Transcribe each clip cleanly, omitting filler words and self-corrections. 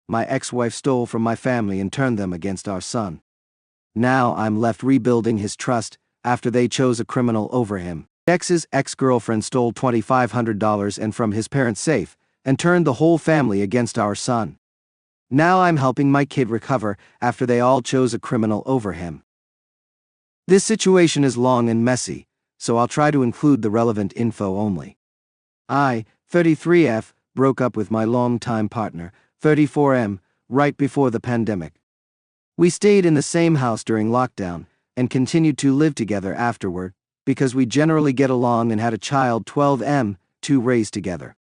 My ex-wife stole from my family and turned them against our son. Now I'm left rebuilding his trust after they chose a criminal over him. Ex's ex-girlfriend stole $2,500 and from his parents' safe and turned the whole family against our son. Now I'm helping my kid recover after they all chose a criminal over him. This situation is long and messy, so I'll try to include the relevant info only. I, 33F, broke up with my longtime partner, 34M, right before the pandemic. We stayed in the same house during lockdown and continued to live together afterward because we generally get along and had a child, 12M, to raise together.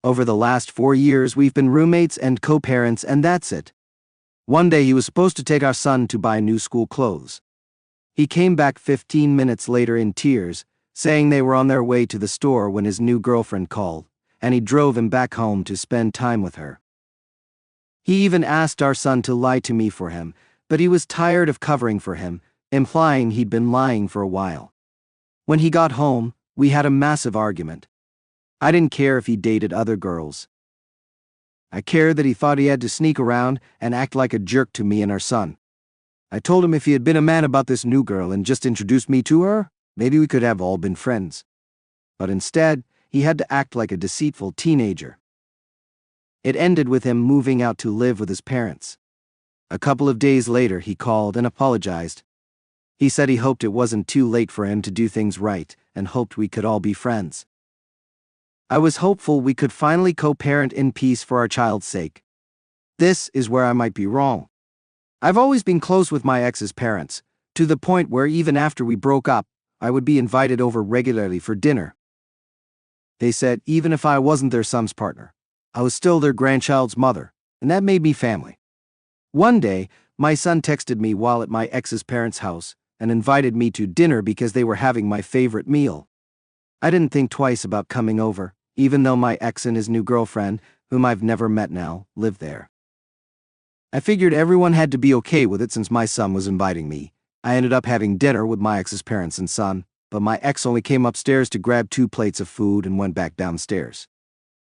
Over the last 4 years we've been roommates and co-parents, and that's it. One day he was supposed to take our son to buy new school clothes. He came back 15 minutes later in tears, saying they were on their way to the store when his new girlfriend called, and he drove him back home to spend time with her. He even asked our son to lie to me for him, but he was tired of covering for him, implying he'd been lying for a while. When he got home, we had a massive argument. I didn't care if he dated other girls. I cared that he thought he had to sneak around and act like a jerk to me and our son. I told him if he had been a man about this new girl and just introduced me to her, maybe we could have all been friends. But instead, he had to act like a deceitful teenager. It ended with him moving out to live with his parents. A couple of days later, he called and apologized. He said he hoped it wasn't too late for him to do things right and hoped we could all be friends. I was hopeful we could finally co-parent in peace for our child's sake. This is where I might be wrong. I've always been close with my ex's parents, to the point where even after we broke up, I would be invited over regularly for dinner. They said even if I wasn't their son's partner, I was still their grandchild's mother, and that made me family. One day, my son texted me while at my ex's parents' house and invited me to dinner because they were having my favorite meal. I didn't think twice about coming over, even though my ex and his new girlfriend, whom I've never met now, lived there. I figured everyone had to be okay with it since my son was inviting me. I ended up having dinner with my ex's parents and son, but my ex only came upstairs to grab 2 plates of food and went back downstairs.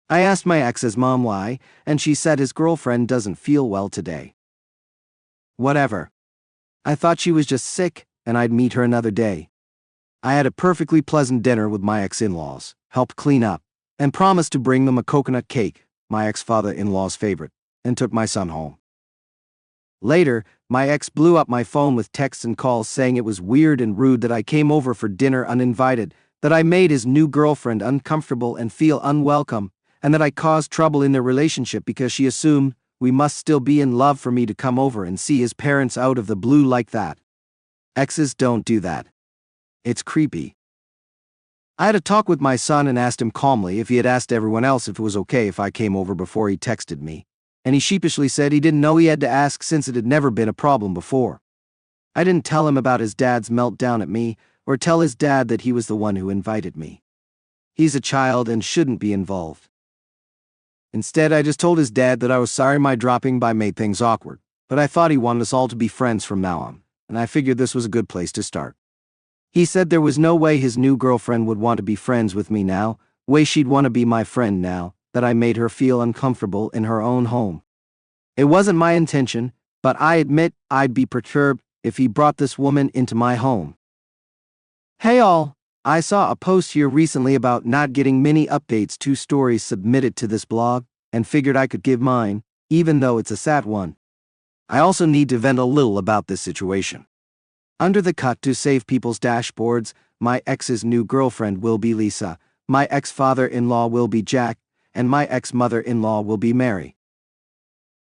I asked my ex's mom why, and she said his girlfriend doesn't feel well today. Whatever. I thought she was just sick, and I'd meet her another day. I had a perfectly pleasant dinner with my ex-in-laws, helped clean up, and promised to bring them a coconut cake, my ex-father-in-law's favorite, and took my son home. Later, my ex blew up my phone with texts and calls saying it was weird and rude that I came over for dinner uninvited, that I made his new girlfriend uncomfortable and feel unwelcome, and that I caused trouble in their relationship because she assumed we must still be in love for me to come over and see his parents out of the blue like that. Exes don't do that. It's creepy. I had a talk with my son and asked him calmly if he had asked everyone else if it was okay if I came over before he texted me, and he sheepishly said he didn't know he had to ask since it had never been a problem before. I didn't tell him about his dad's meltdown at me or tell his dad that he was the one who invited me. He's a child and shouldn't be involved. Instead, I just told his dad that I was sorry my dropping by made things awkward, but I thought he wanted us all to be friends from now on, and I figured this was a good place to start. He said there was no way his new girlfriend would want to be friends with me now, way she'd want to be my friend now, that I made her feel uncomfortable in her own home. It wasn't my intention, but I admit I'd be perturbed if he brought this woman into my home. Hey all, I saw a post here recently about not getting many updates to stories submitted to this blog, and figured I could give mine, even though it's a sad one. I also need to vent a little about this situation. Under the cut to save people's dashboards, my ex's new girlfriend will be Lisa, my ex-father-in-law will be Jack, and my ex-mother-in-law will be Mary.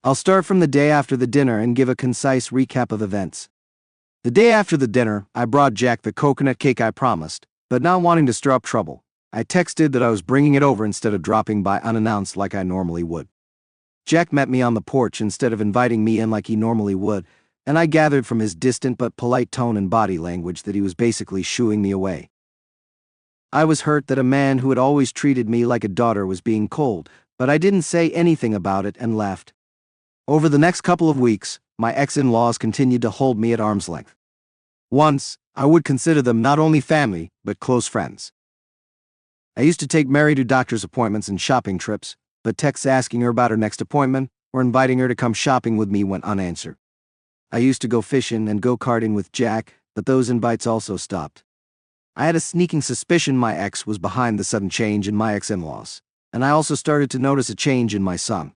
I'll start from the day after the dinner and give a concise recap of events. The day after the dinner, I brought Jack the coconut cake I promised, but not wanting to stir up trouble, I texted that I was bringing it over instead of dropping by unannounced like I normally would. Jack met me on the porch instead of inviting me in like he normally would, and I gathered from his distant but polite tone and body language that he was basically shooing me away. I was hurt that a man who had always treated me like a daughter was being cold, but I didn't say anything about it and left. Over the next couple of weeks, my ex-in-laws continued to hold me at arm's length. Once, I would consider them not only family, but close friends. I used to take Mary to doctor's appointments and shopping trips, but texts asking her about her next appointment or inviting her to come shopping with me went unanswered. I used to go fishing and go-karting with Jack, but those invites also stopped. I had a sneaking suspicion my ex was behind the sudden change in my ex-in-laws, and I also started to notice a change in my son.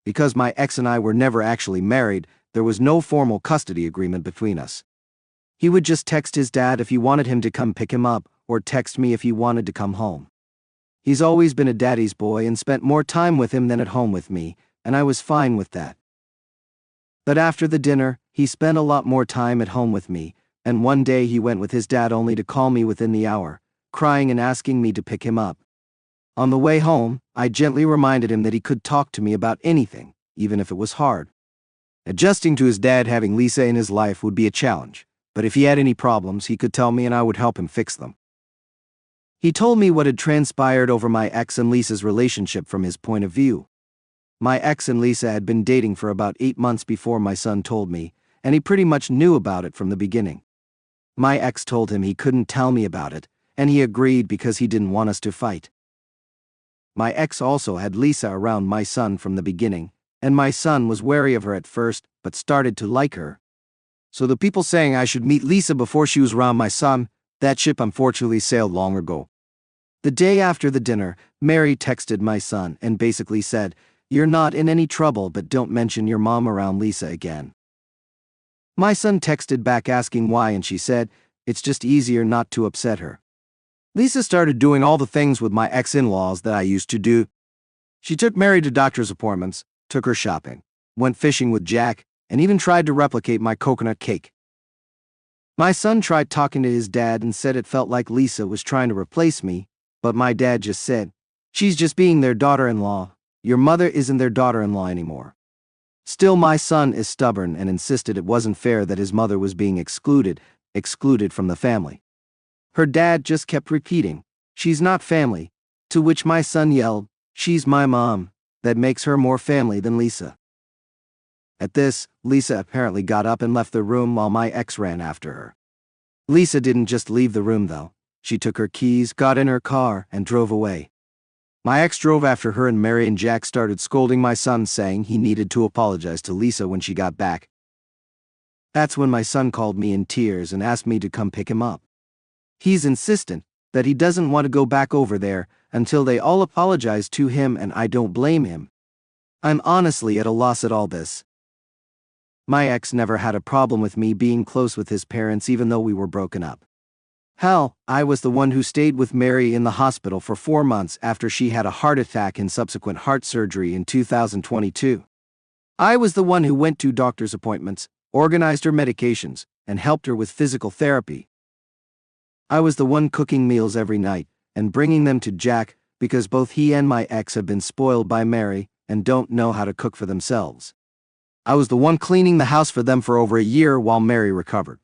Because my ex and I were never actually married, there was no formal custody agreement between us. He would just text his dad if he wanted him to come pick him up, or text me if he wanted to come home. He's always been a daddy's boy and spent more time with him than at home with me, and I was fine with that. But after the dinner, he spent a lot more time at home with me, and one day he went with his dad only to call me within the hour, crying and asking me to pick him up. On the way home, I gently reminded him that he could talk to me about anything, even if it was hard. Adjusting to his dad having Lisa in his life would be a challenge, but if he had any problems, he could tell me and I would help him fix them. He told me what had transpired over my ex and Lisa's relationship from his point of view. My ex and Lisa had been dating for about 8 months before my son told me, and he pretty much knew about it from the beginning. My ex told him he couldn't tell me about it, and he agreed because he didn't want us to fight. My ex also had Lisa around my son from the beginning, and my son was wary of her at first, but started to like her. So the people saying I should meet Lisa before she was around my son, that ship unfortunately sailed long ago. The day after the dinner, Mary texted my son and basically said, "You're not in any trouble, but don't mention your mom around Lisa again." My son texted back asking why, and she said, "It's just easier not to upset her." Lisa started doing all the things with my ex-in-laws that I used to do. She took Mary to doctor's appointments, took her shopping, went fishing with Jack, and even tried to replicate my coconut cake. My son tried talking to his dad and said it felt like Lisa was trying to replace me, but my dad just said, "She's just being their daughter-in-law. Your mother isn't their daughter-in-law anymore." Still, my son is stubborn and insisted it wasn't fair that his mother was being excluded from the family. Her dad just kept repeating, "She's not family," to which my son yelled, "She's my mom. That makes her more family than Lisa." At this, Lisa apparently got up and left the room while my ex ran after her. Lisa didn't just leave the room though. She took her keys, got in her car, and drove away. My ex drove after her, and Mary and Jack started scolding my son, saying he needed to apologize to Lisa when she got back. That's when my son called me in tears and asked me to come pick him up. He's insistent that he doesn't want to go back over there until they all apologize to him, and I don't blame him. I'm honestly at a loss at all this. My ex never had a problem with me being close with his parents even though we were broken up. Hell, I was the one who stayed with Mary in the hospital for 4 months after she had a heart attack and subsequent heart surgery in 2022. I was the one who went to doctor's appointments, organized her medications, and helped her with physical therapy. I was the one cooking meals every night and bringing them to Jack because both he and my ex have been spoiled by Mary and don't know how to cook for themselves. I was the one cleaning the house for them for over a year while Mary recovered.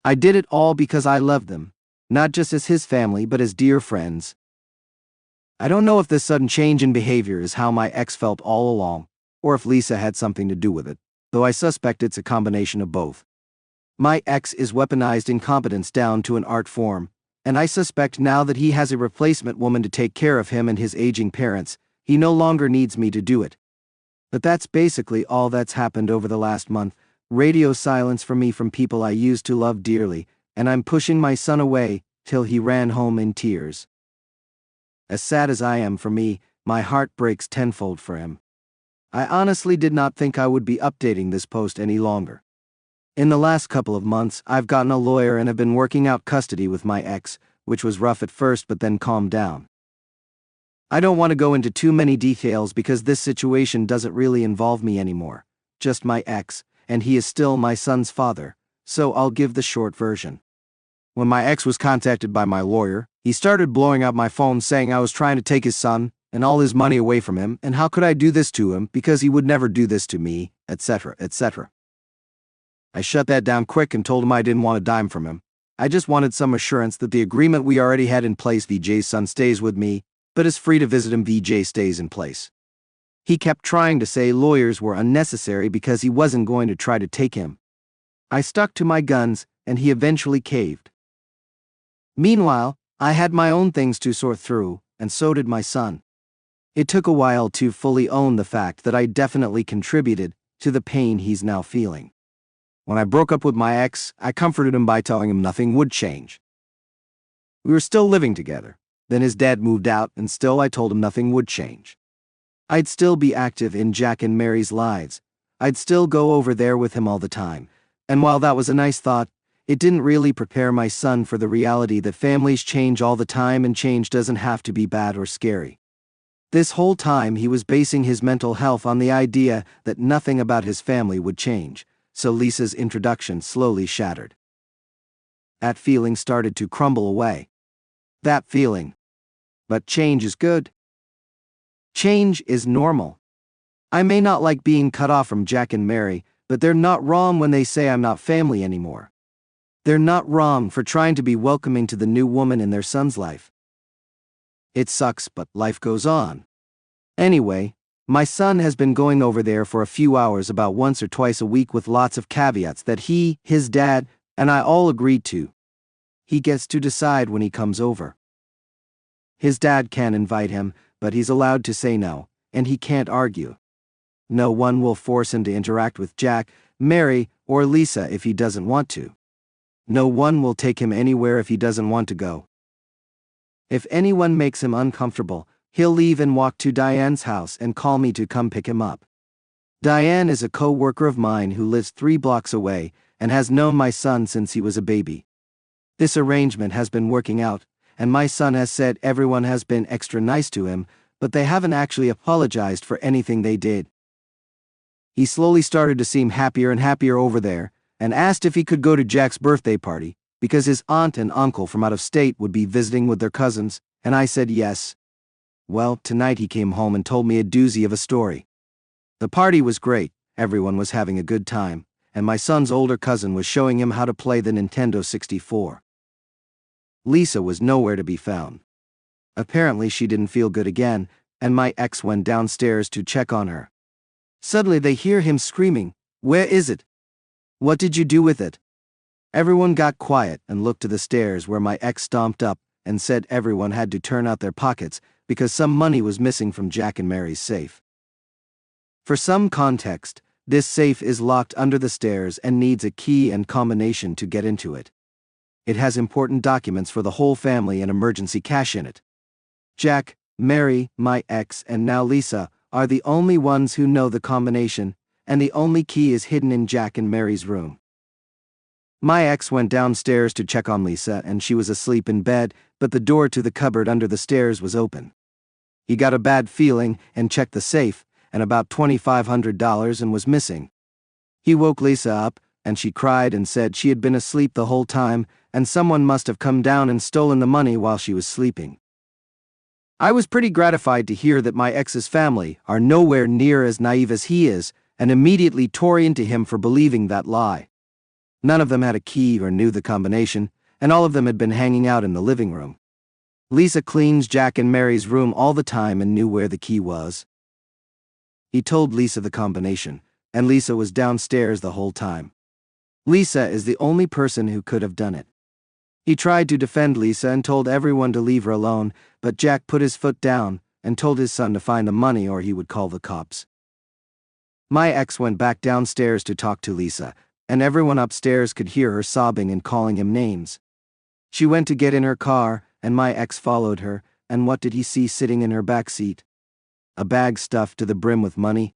I did it all because I loved them, not just as his family but as dear friends. I don't know if this sudden change in behavior is how my ex felt all along, or if Lisa had something to do with it, though I suspect it's a combination of both. My ex is weaponized incompetence down to an art form, and I suspect now that he has a replacement woman to take care of him and his aging parents, he no longer needs me to do it. But that's basically all that's happened over the last month. Radio silence from me from people I used to love dearly, and I'm pushing my son away till he ran home in tears. As sad as I am for me, my heart breaks tenfold for him. I honestly did not think I would be updating this post any longer. In the last couple of months, I've gotten a lawyer and have been working out custody with my ex, which was rough at first but then calmed down. I don't want to go into too many details because this situation doesn't really involve me anymore, just my ex, and he is still my son's father, so I'll give the short version. When my ex was contacted by my lawyer, he started blowing up my phone saying I was trying to take his son and all his money away from him, and how could I do this to him because he would never do this to me, etc., etc. I shut that down quick and told him I didn't want a dime from him. I just wanted some assurance that the agreement we already had in place, VJ's son stays with me, but is free to visit him, VJ stays in place. He kept trying to say lawyers were unnecessary because he wasn't going to try to take him. I stuck to my guns, and he eventually caved. Meanwhile, I had my own things to sort through, and so did my son. It took a while to fully own the fact that I definitely contributed to the pain he's now feeling. When I broke up with my ex, I comforted him by telling him nothing would change. We were still living together. Then his dad moved out, and still I told him nothing would change. I'd still be active in Jack and Mary's lives. I'd still go over there with him all the time. And while that was a nice thought, it didn't really prepare my son for the reality that families change all the time and change doesn't have to be bad or scary. This whole time he was basing his mental health on the idea that nothing about his family would change, so Lisa's introduction slowly shattered. That feeling started to crumble away. That feeling. But change is good. Change is normal. I may not like being cut off from Jack and Mary, but they're not wrong when they say I'm not family anymore. They're not wrong for trying to be welcoming to the new woman in their son's life. It sucks, but life goes on. Anyway, my son has been going over there for a few hours about once or twice a week with lots of caveats that he, his dad, and I all agreed to. He gets to decide when he comes over. His dad can invite him, but he's allowed to say no, and he can't argue. No one will force him to interact with Jack, Mary, or Lisa if he doesn't want to. No one will take him anywhere if he doesn't want to go. If anyone makes him uncomfortable, he'll leave and walk to Diane's house and call me to come pick him up. Diane is a co-worker of mine who lives 3 blocks away and has known my son since he was a baby. This arrangement has been working out, and my son has said everyone has been extra nice to him, but they haven't actually apologized for anything they did. He slowly started to seem happier and happier over there, and asked if he could go to Jack's birthday party, because his aunt and uncle from out of state would be visiting with their cousins, and I said yes. Well, tonight he came home and told me a doozy of a story. The party was great, everyone was having a good time, and my son's older cousin was showing him how to play the Nintendo 64. Lisa was nowhere to be found. Apparently she didn't feel good again, and my ex went downstairs to check on her. Suddenly they hear him screaming, "Where is it? What did you do with it?" Everyone got quiet and looked to the stairs where my ex stomped up and said everyone had to turn out their pockets because some money was missing from Jack and Mary's safe. For some context, this safe is locked under the stairs and needs a key and combination to get into it. It has important documents for the whole family and emergency cash in it. Jack, Mary, my ex, and now Lisa are the only ones who know the combination, and the only key is hidden in Jack and Mary's room. My ex went downstairs to check on Lisa, and she was asleep in bed, but the door to the cupboard under the stairs was open. He got a bad feeling and checked the safe, and about $2,500 and was missing. He woke Lisa up, and she cried and said she had been asleep the whole time, and someone must have come down and stolen the money while she was sleeping. I was pretty gratified to hear that my ex's family are nowhere near as naive as he is, and immediately tore into him for believing that lie. None of them had a key or knew the combination, and all of them had been hanging out in the living room. Lisa cleans Jack and Mary's room all the time and knew where the key was. He told Lisa the combination, and Lisa was downstairs the whole time. Lisa is the only person who could have done it. He tried to defend Lisa and told everyone to leave her alone, but Jack put his foot down and told his son to find the money or he would call the cops. My ex went back downstairs to talk to Lisa, and everyone upstairs could hear her sobbing and calling him names. She went to get in her car, and my ex followed her, and what did he see sitting in her back seat? A bag stuffed to the brim with money?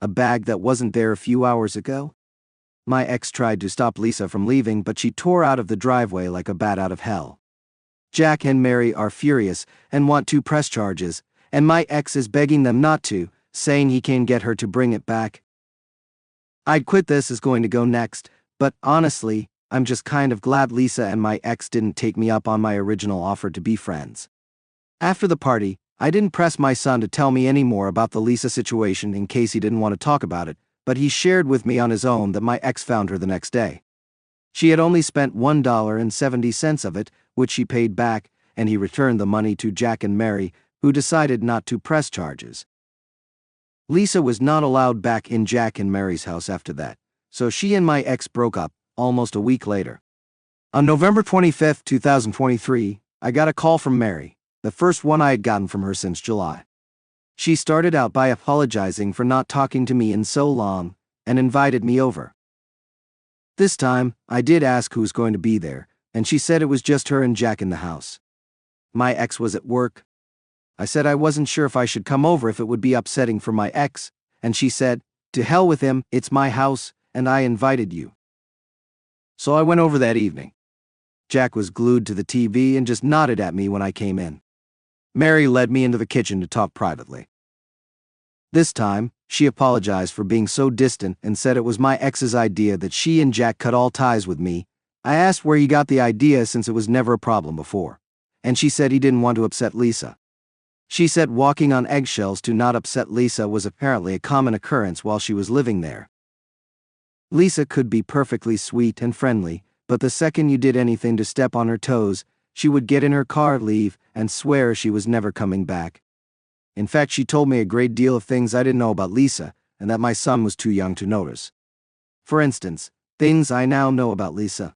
A bag that wasn't there a few hours ago? My ex tried to stop Lisa from leaving, but she tore out of the driveway like a bat out of hell. Jack and Mary are furious and want to press charges, and my ex is begging them not to, saying he can get her to bring it back. I'd quit this is going to go next, but honestly, I'm just kind of glad Lisa and my ex didn't take me up on my original offer to be friends. After the party, I didn't press my son to tell me any more about the Lisa situation in case he didn't want to talk about it, but he shared with me on his own that my ex found her the next day. She had only spent $1.70 of it, which she paid back, and he returned the money to Jack and Mary, who decided not to press charges. Lisa was not allowed back in Jack and Mary's house after that, so she and my ex broke up almost a week later. On November 25, 2023, I got a call from Mary, the first one I had gotten from her since July. She started out by apologizing for not talking to me in so long, and invited me over. This time, I did ask who was going to be there, and she said it was just her and Jack in the house. My ex was at work. I said I wasn't sure if I should come over if it would be upsetting for my ex, and she said, "To hell with him, it's my house, and I invited you." So I went over that evening. Jack was glued to the TV and just nodded at me when I came in. Mary led me into the kitchen to talk privately. This time, she apologized for being so distant and said it was my ex's idea that she and Jack cut all ties with me. I asked where he got the idea since it was never a problem before, and she said he didn't want to upset Lisa. She said walking on eggshells to not upset Lisa was apparently a common occurrence while she was living there. Lisa could be perfectly sweet and friendly, but the second you did anything to step on her toes, she would get in her car, leave, and swear she was never coming back. In fact, she told me a great deal of things I didn't know about Lisa, and that my son was too young to notice. For instance, things I now know about Lisa.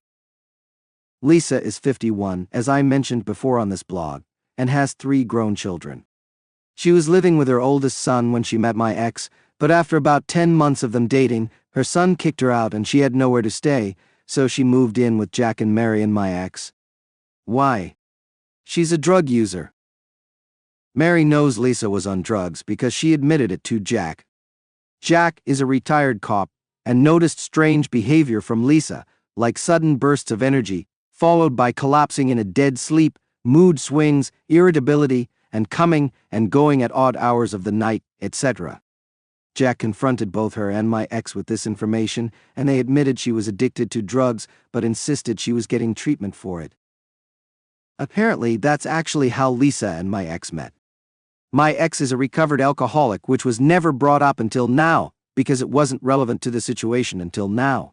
Lisa is 51, as I mentioned before on this blog, and has 3 grown children. She was living with her oldest son when she met my ex, but after about 10 months of them dating, her son kicked her out and she had nowhere to stay, so she moved in with Jack and Mary and my ex. Why? She's a drug user. Mary knows Lisa was on drugs because she admitted it to Jack. Jack is a retired cop and noticed strange behavior from Lisa, like sudden bursts of energy, followed by collapsing in a dead sleep, mood swings, irritability, and coming and going at odd hours of the night, etc. Jack confronted both her and my ex with this information, and they admitted she was addicted to drugs but insisted she was getting treatment for it. Apparently, that's actually how Lisa and my ex met. My ex is a recovered alcoholic, which was never brought up until now, because it wasn't relevant to the situation until now.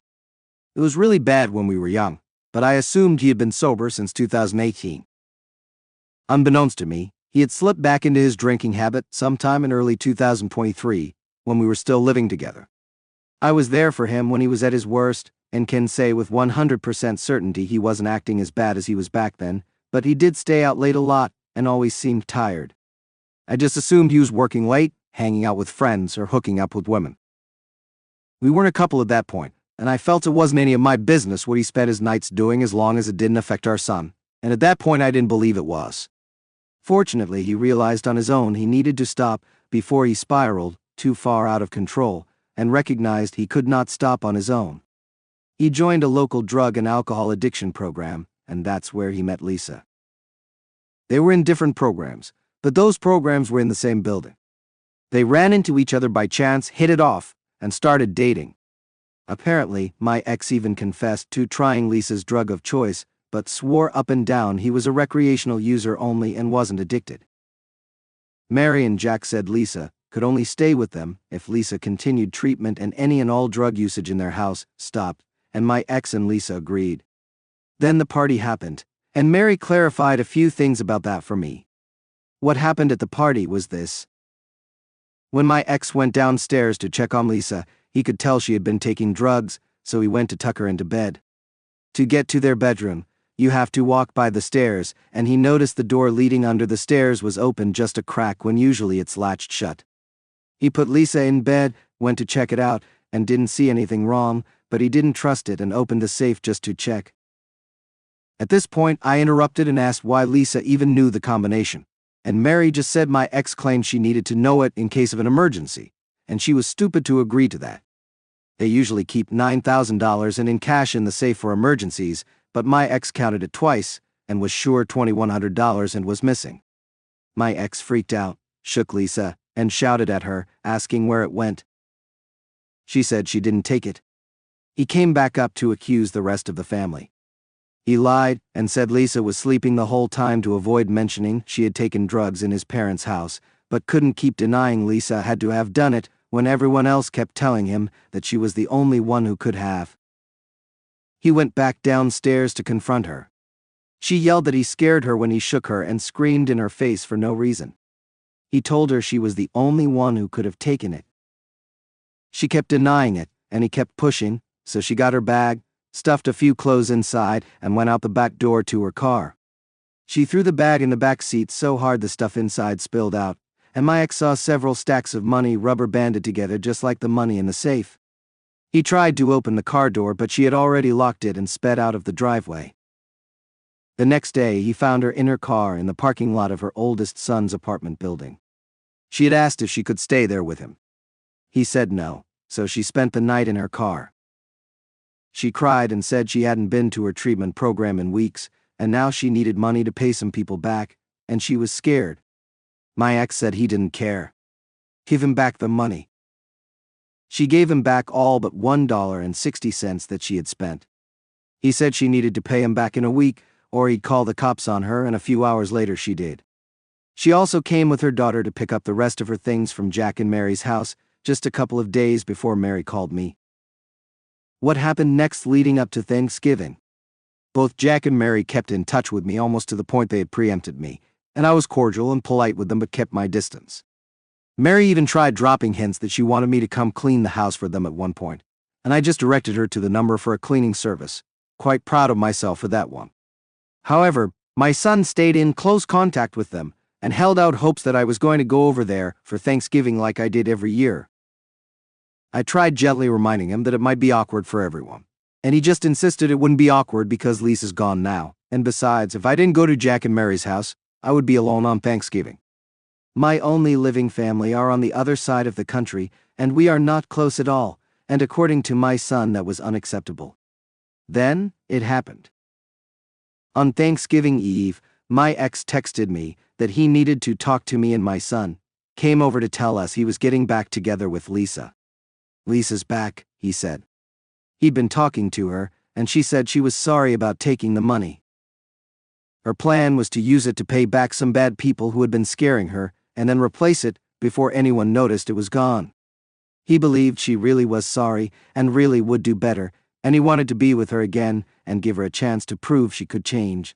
It was really bad when we were young, but I assumed he had been sober since 2018. Unbeknownst to me, he had slipped back into his drinking habit sometime in early 2023, when we were still living together. I was there for him when he was at his worst, and can say with 100% certainty he wasn't acting as bad as he was back then, but he did stay out late a lot and always seemed tired. I just assumed he was working late, hanging out with friends, or hooking up with women. We weren't a couple at that point, and I felt it wasn't any of my business what he spent his nights doing as long as it didn't affect our son, and at that point I didn't believe it was. Fortunately, he realized on his own he needed to stop before he spiraled too far out of control, and recognized he could not stop on his own. He joined a local drug and alcohol addiction program, and that's where he met Lisa. They were in different programs, but those programs were in the same building. They ran into each other by chance, hit it off, and started dating. Apparently, my ex even confessed to trying Lisa's drug of choice, but swore up and down he was a recreational user only and wasn't addicted. Mary and Jack said Lisa could only stay with them if Lisa continued treatment and any and all drug usage in their house stopped, and my ex and Lisa agreed. Then the party happened, and Mary clarified a few things about that for me. What happened at the party was this. When my ex went downstairs to check on Lisa, he could tell she had been taking drugs, so he went to tuck her into bed. To get to their bedroom, you have to walk by the stairs, and he noticed the door leading under the stairs was open just a crack when usually it's latched shut. He put Lisa in bed, went to check it out, and didn't see anything wrong, but he didn't trust it and opened the safe just to check. At this point, I interrupted and asked why Lisa even knew the combination, and Mary just said my ex claimed she needed to know it in case of an emergency, and she was stupid to agree to that. They usually keep $9,000 in cash in the safe for emergencies, but my ex counted it twice and was sure $2,100 and was missing. My ex freaked out, shook Lisa, and shouted at her, asking where it went. She said she didn't take it. He came back up to accuse the rest of the family. He lied and said Lisa was sleeping the whole time to avoid mentioning she had taken drugs in his parents' house, but couldn't keep denying Lisa had to have done it when everyone else kept telling him that she was the only one who could have. He went back downstairs to confront her. She yelled that he scared her when he shook her and screamed in her face for no reason. He told her she was the only one who could have taken it. She kept denying it, and he kept pushing, so she got her bag, stuffed a few clothes inside, and went out the back door to her car. She threw the bag in the back seat so hard the stuff inside spilled out, and my ex saw several stacks of money rubber banded together just like the money in the safe. He tried to open the car door, but she had already locked it and sped out of the driveway. The next day, he found her in her car in the parking lot of her oldest son's apartment building. She had asked if she could stay there with him. He said no, so she spent the night in her car. She cried and said she hadn't been to her treatment program in weeks, and now she needed money to pay some people back, and she was scared. My ex said he didn't care. Give him back the money. She gave him back all but $1.60 that she had spent. He said she needed to pay him back in a week, or he'd call the cops on her, and a few hours later she did. She also came with her daughter to pick up the rest of her things from Jack and Mary's house just a couple of days before Mary called me. What happened next leading up to Thanksgiving? Both Jack and Mary kept in touch with me almost to the point they had preempted me, and I was cordial and polite with them but kept my distance. Mary even tried dropping hints that she wanted me to come clean the house for them at one point, and I just directed her to the number for a cleaning service, quite proud of myself for that one. However, my son stayed in close contact with them and held out hopes that I was going to go over there for Thanksgiving like I did every year. I tried gently reminding him that it might be awkward for everyone, and he just insisted it wouldn't be awkward because Lisa's gone now, and besides, if I didn't go to Jack and Mary's house, I would be alone on Thanksgiving. My only living family are on the other side of the country, and we are not close at all, and according to my son that was unacceptable. Then, it happened. On Thanksgiving Eve, my ex texted me that he needed to talk to me, and my son came over to tell us he was getting back together with Lisa. Lisa's back, he said. He'd been talking to her, and she said she was sorry about taking the money. Her plan was to use it to pay back some bad people who had been scaring her, and then replace it before anyone noticed it was gone. He believed she really was sorry and really would do better, and he wanted to be with her again and give her a chance to prove she could change.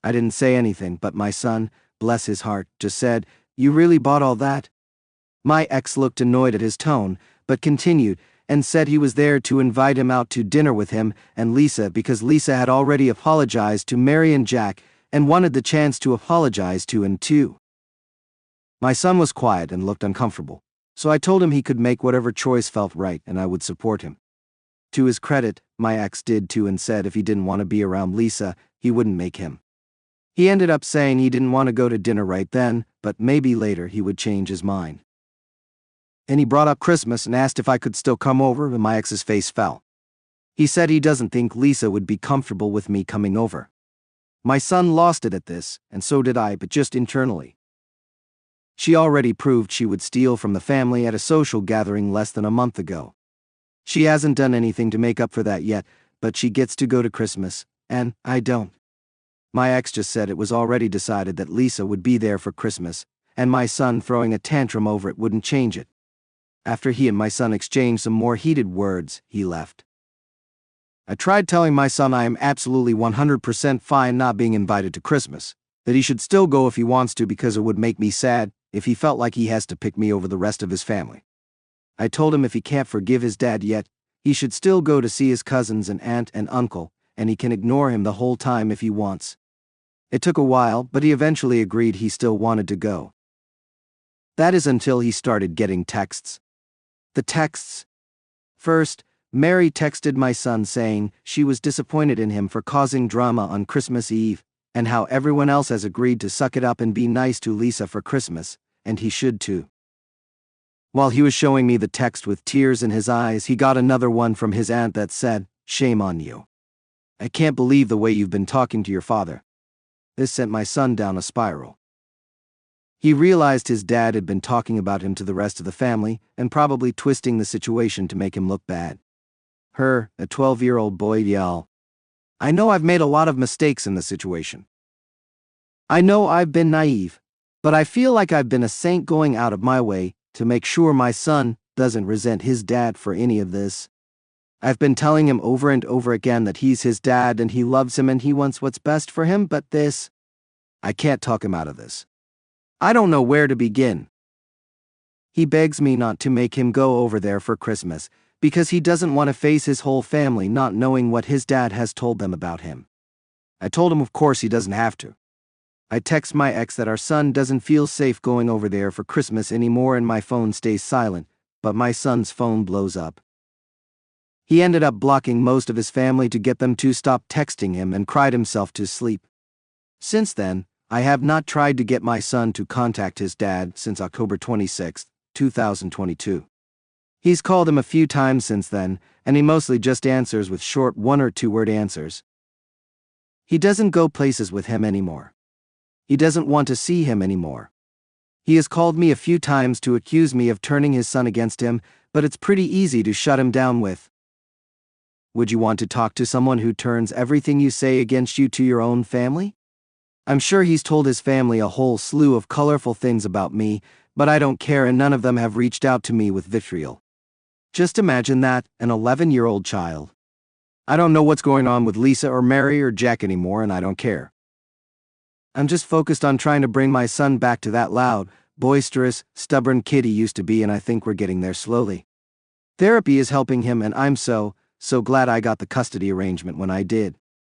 I didn't say anything, but my son, bless his heart, just said, "You really bought all that?" My ex looked annoyed at his tone, but continued and said he was there to invite him out to dinner with him and Lisa because Lisa had already apologized to Mary and Jack and wanted the chance to apologize to him too. My son was quiet and looked uncomfortable, so I told him he could make whatever choice felt right and I would support him. To his credit, my ex did too and said if he didn't want to be around Lisa, he wouldn't make him. He ended up saying he didn't want to go to dinner right then, but maybe later he would change his mind. And he brought up Christmas and asked if I could still come over, and my ex's face fell. He said he doesn't think Lisa would be comfortable with me coming over. My son lost it at this, and so did I, but just internally. She already proved she would steal from the family at a social gathering less than a month ago. She hasn't done anything to make up for that yet, but she gets to go to Christmas, and I don't. My ex just said it was already decided that Lisa would be there for Christmas, and my son throwing a tantrum over it wouldn't change it. After he and my son exchanged some more heated words, he left. I tried telling my son I am absolutely 100% fine not being invited to Christmas, that he should still go if he wants to because it would make me sad if he felt like he has to pick me over the rest of his family. I told him if he can't forgive his dad yet, he should still go to see his cousins and aunt and uncle, and he can ignore him the whole time if he wants. It took a while, but he eventually agreed he still wanted to go. That is until he started getting texts. The texts. First, Mary texted my son saying she was disappointed in him for causing drama on Christmas Eve, and how everyone else has agreed to suck it up and be nice to Lisa for Christmas, and he should too. While he was showing me the text with tears in his eyes, he got another one from his aunt that said, "Shame on you. I can't believe the way you've been talking to your father." This sent my son down a spiral. He realized his dad had been talking about him to the rest of the family and probably twisting the situation to make him look bad. Her, a 12-year-old boy, yelled, "I know I've made a lot of mistakes in the situation. I know I've been naive, but I feel like I've been a saint going out of my way to make sure my son doesn't resent his dad for any of this. I've been telling him over and over again that he's his dad and he loves him and he wants what's best for him, but this, I can't talk him out of this. I don't know where to begin. He begs me not to make him go over there for Christmas because he doesn't want to face his whole family not knowing what his dad has told them about him. I told him of course he doesn't have to. I text my ex that our son doesn't feel safe going over there for Christmas anymore and my phone stays silent, but my son's phone blows up. He ended up blocking most of his family to get them to stop texting him and cried himself to sleep. Since then, I have not tried to get my son to contact his dad since October 26, 2022. He's called him a few times since then, and he mostly just answers with short 1 or 2 word answers. He doesn't go places with him anymore. He doesn't want to see him anymore. He has called me a few times to accuse me of turning his son against him, but it's pretty easy to shut him down with. Would you want to talk to someone who turns everything you say against you to your own family? I'm sure he's told his family a whole slew of colorful things about me, but I don't care and none of them have reached out to me with vitriol. Just imagine that, an 11-year-old child. I don't know what's going on with Lisa or Mary or Jack anymore and I don't care. I'm just focused on trying to bring my son back to that loud, boisterous, stubborn kid he used to be and I think we're getting there slowly. Therapy is helping him and I'm so glad I got the custody arrangement when I did.